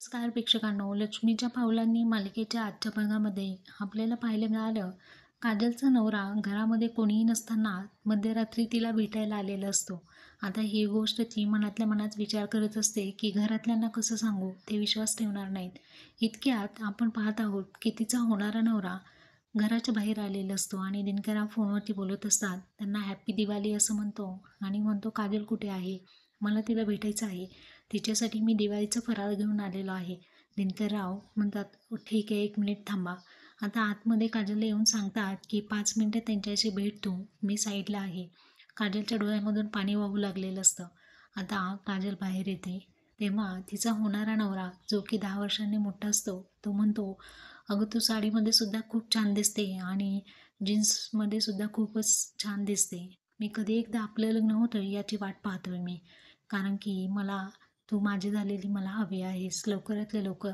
नमस्कार प्रेक्षकांनो, लक्ष्मीच्या पावलांनी मालिकेच्या आजच्या भागामध्ये आपल्याला पाहायला मिळालं, काजलचा नवरा घरामध्ये कोणीही नसताना मध्यरात्री तिला भेटायला आलेला असतो. आता ही गोष्ट ती मनातल्या मनात विचार करत असते की घरातल्यांना कसं सांगू, ते विश्वास ठेवणार नाहीत. इतक्यात आपण पाहत आहोत की तिचा होणारा नवरा घराच्या बाहेर आलेला असतो आणि दिनकरराव फोनवरती बोलत असतात. त्यांना हॅपी दिवाळी असं म्हणतो आणि म्हणतो, काजल कुठे आहे? मला तिला भेटायचं आहे. तिच्यासाठी मी दिवाळीचं फराळ घेऊन आलेलो आहे. दिनकरराव म्हणतात, ठीक आहे, 1 मिनिट थांबा." आता आतमध्ये काजलला येऊन सांगतात की 5 मिनिटं त्यांच्याशी भेट तू, मी साईडला आहे. काजलच्या डोळ्यामधून पाणी वाहू लागलेलं असतं. आता काजल बाहेर येते तेव्हा तिचा होणारा नवरा, जो की 10 वर्षांनी मोठा असतो, तो म्हणतो, अगं तू साडीमध्ये सुद्धा खूप छान दिसते आणि जीन्समध्ये सुद्धा खूपच छान दिसते. मी कधी एकदा आपलं लग्न होतं याची वाट पाहतोय मी. कारण की तू माझी झालेली मला हवी आहेस, लवकरातल्या लवकर